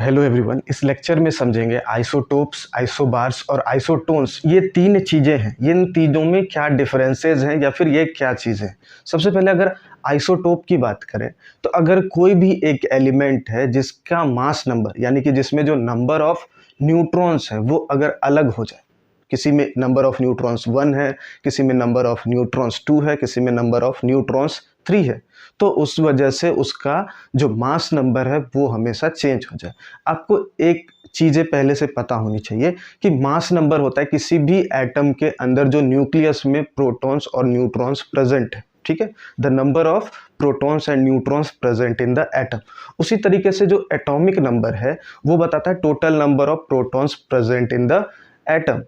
Hello everyone, इस lecture में समझेंगे आइसोटोप्स, आइसोबार्स और आइसोटोन्स। ये तीन चीज़ें हैं। इन तीनों में क्या डिफरेंसेस हैं या फिर ये क्या चीज़ है। सबसे पहले अगर आइसोटोप की बात करें तो अगर कोई भी एक एलिमेंट है जिसका मास नंबर यानी कि जिसमें जो नंबर ऑफ न्यूट्रॉन्स है वो अगर अलग हो जाए, किसी में नंबर ऑफ न्यूट्रॉन्स 1 है, किसी में नंबर ऑफ न्यूट्रॉन्स 2 है, किसी में नंबर ऑफ न्यूट्रॉन्स 3 है, तो उस वजह से उसका जो मास नंबर है वो हमेशा चेंज हो जाए। आपको एक चीज़ें पहले से पता होनी चाहिए कि मास नंबर होता है किसी भी एटम के अंदर जो न्यूक्लियस में प्रोटॉन्स और न्यूट्रॉन्स प्रेजेंट है, ठीक है, the number of protons and neutrons present in the atom. उसी तरीके से जो एटॉमिक नंबर है वो बताता है total number of protons present in the atom.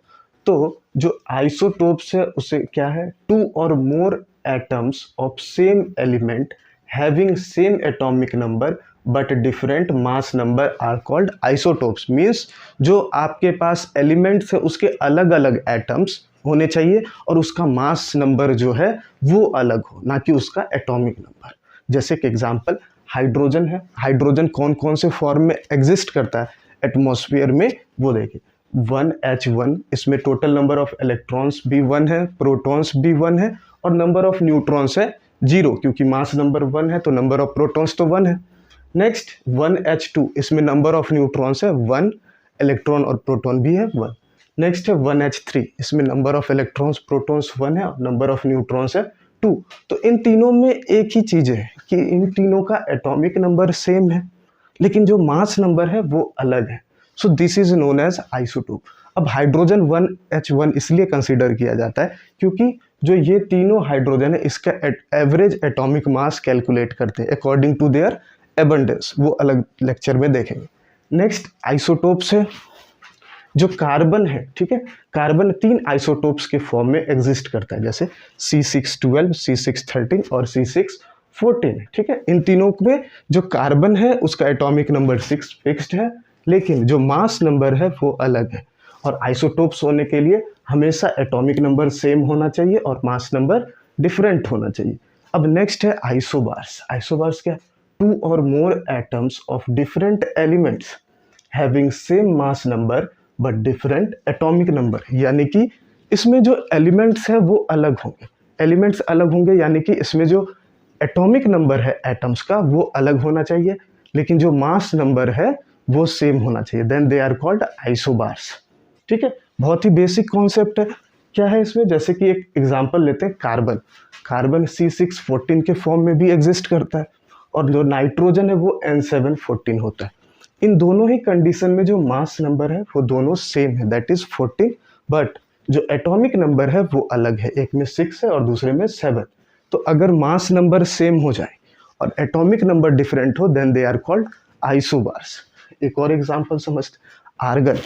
तो जो आइसोटोप्स है उसे क्या है, 2 और more atoms of same element having same atomic number but different mass number are called isotopes. Means जो आपके पास एलिमेंट्स है उसके अलग अलग एटम्स होने चाहिए और उसका मास नंबर जो है वो अलग हो, ना कि उसका एटॉमिक नंबर। जैसे कि एग्जांपल हाइड्रोजन है। हाइड्रोजन कौन कौन से फॉर्म में एग्जिस्ट करता है एटमॉस्फेयर में, वो देखिए 1H1, इसमें टोटल नंबर ऑफ इलेक्ट्रॉन्स भी 1 है, प्रोटॉन्स भी 1 है और नंबर ऑफ न्यूट्रॉन्स है 0, क्योंकि मास नंबर 1 है तो नंबर ऑफ प्रोटॉन्स तो 1 है। नेक्स्ट 1H2, इसमें नंबर ऑफ न्यूट्रॉन्स है 1, इलेक्ट्रॉन और प्रोटॉन भी है 1। नेक्स्ट है 1H3, इसमें नंबर ऑफ इलेक्ट्रॉन्स प्रोटॉन्स 1 है और नंबर ऑफ न्यूट्रॉन्स है 2। तो इन तीनों में एक ही चीज़ है कि इन तीनों का एटॉमिक नंबर सेम है लेकिन जो मास नंबर है वो अलग है। So this is known as isotope. अब हाइड्रोजन 1H1 इसलिए कंसीडर किया जाता है क्योंकि जो ये तीनों हाइड्रोजन है इसका एवरेज एटॉमिक मास कैलकुलेट करते हैं अकॉर्डिंग टू देयर एबंडेंस, वो अलग लेक्चर में देखेंगे। नेक्स्ट आइसोटोप्स है जो कार्बन है, ठीक है, कार्बन 3 आइसोटोप्स के फॉर्म में एग्जिस्ट करता है, जैसे C612, C613 और C614, ठीक है। इन तीनों में जो कार्बन है उसका एटॉमिक नंबर 6 फिक्स्ड है लेकिन जो मास नंबर है वो अलग है। और आइसोटोप्स होने के लिए हमेशा एटॉमिक नंबर सेम होना चाहिए और मास नंबर डिफरेंट होना चाहिए। अब नेक्स्ट है आइसोबार्स। आइसोबार्स क्या, 2 और more atoms of different elements having same mass number but different atomic number, यानी कि इसमें जो एलिमेंट्स है वो अलग होंगे। एलिमेंट्स अलग होंगे यानी कि इसमें जो एटॉमिक नंबर है एटम्स का वो अलग होना चाहिए लेकिन जो मास नंबर है वो सेम होना चाहिए, then they are called isobars, ठीक है। बहुत ही बेसिक कॉन्सेप्ट है। क्या है इसमें, जैसे कि एक एग्जांपल लेते हैं कार्बन। कार्बन C614 के फॉर्म में भी एग्जिस्ट करता है और जो नाइट्रोजन है वो N714 होता है। इन दोनों ही कंडीशन में जो मास नंबर है वो दोनों सेम है, दैट इज 14, बट जो एटॉमिक नंबर है वो अलग है, एक में 6 है और दूसरे में 7। तो अगर मास नंबर सेम हो जाए और एटॉमिक नंबर डिफरेंट हो then they are called isobars. एक और एग्जांपल समझते, आर्गन।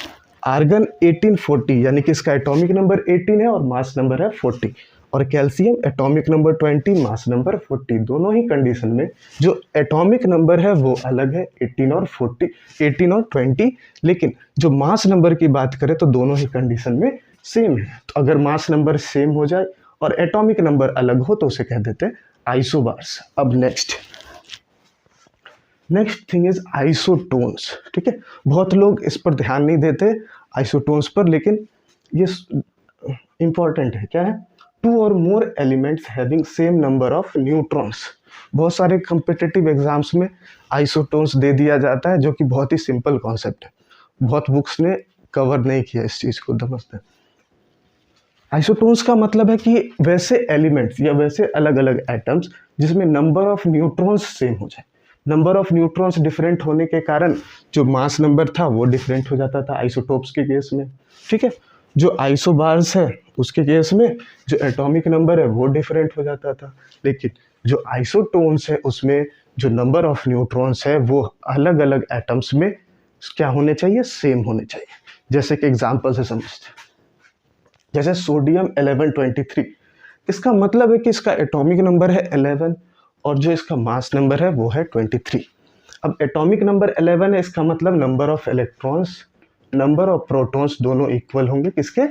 आर्गन 1840 यानी कि इसका एटॉमिक नंबर 18 है और मास नंबर है 40, और calcium atomic number 20, mass number 40। दोनों ही कंडीशन में जो एटॉमिक नंबर है वो अलग है, 18 और 40, 18 और 20, लेकिन जो मास नंबर की बात करें तो दोनों ही कंडीशन में सेम है। तो अगर मास नंबर सेम हो जाए और एटॉमिक नंबर अलग हो तो उसे कह देते हैं आइसोबार्स। अब नेक्स्ट थिंग इज आइसोटोन्स, ठीक है। बहुत लोग इस पर ध्यान नहीं देते आइसोटोन्स पर, लेकिन ये इंपॉर्टेंट है। क्या है, 2 और more elements having same number of neutrons. बहुत सारे कम्पिटिटिव एग्जाम्स में आइसोटोन्स दे दिया जाता है जो कि बहुत ही सिंपल कॉन्सेप्ट है, बहुत बुक्स ने कवर नहीं किया इस चीज़ को, समझते हैं। आइसोटोन्स का मतलब है कि वैसे एलिमेंट्स या वैसे अलग अलग एटम्स जिसमें नंबर ऑफ न्यूट्रॉन्स सेम हो जाए। नंबर ऑफ न्यूट्रॉन्स डिफरेंट होने के कारण जो मास नंबर था वो डिफरेंट हो जाता था आइसोटोप्स के केस में, ठीक है। जो आइसोबार्स है उसके केस में जो एटॉमिक नंबर है वो डिफरेंट हो जाता था, लेकिन जो आइसोटोन्स है उसमें जो नंबर ऑफ न्यूट्रॉन्स है वो अलग अलग एटम्स में क्या होने चाहिए, सेम होने चाहिए। जैसे कि एग्जाम्पल से समझते हैं, जैसे सोडियम 1123, इसका मतलब है कि इसका एटॉमिक नंबर है 11 और जो इसका मास नंबर है वो है 23। अब एटॉमिक नंबर 11 है, इसका मतलब number of electrons, number of protons दोनों इक्वल होंगे किसके,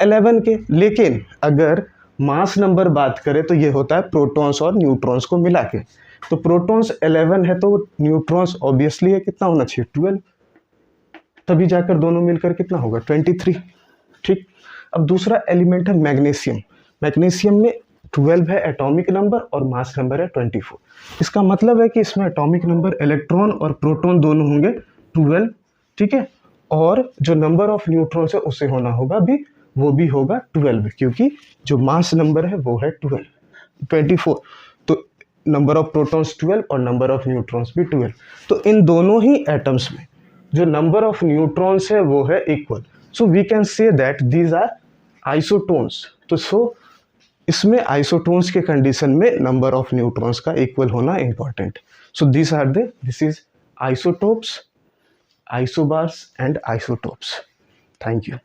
11 के। लेकिन अगर मास नंबर बात करें तो ये होता है प्रोटॉन्स और न्यूट्रॉन्स को मिला के। तो प्रोटॉन्स 11 है तो न्यूट्रॉन्स ऑब्वियसली है कितना होना चाहिए, 12। तभी जाकर दोनों मिलकर कितना होगा 23। ठीक। अब दूसरा एलिमेंट है मैग्नीशियम। मैग्नीशियम में 12 है एटॉमिक नंबर और मास नंबर है 24। इसका मतलब है कि इसमें एटॉमिक नंबर इलेक्ट्रॉन और प्रोटॉन दोनों होंगे 12। ठीक है। और जो नंबर ऑफ न्यूट्रॉन्स है उसे होना होगा भी, वो भी होगा 12, क्योंकि जो मास नंबर है वो है 24। तो नंबर ऑफ प्रोटॉन्स 12 और नंबर ऑफ न्यूट्रॉन्स भी 12। तो इन दोनों ही एटम्स में जो नंबर ऑफ न्यूट्रॉन्स है वो है equal. So we can say that these are isotones. तो इसमें आइसोटोन्स के कंडीशन में नंबर ऑफ न्यूट्रॉन्स का इक्वल होना important. So this is isotopes, isobars and isotopes. Thank you.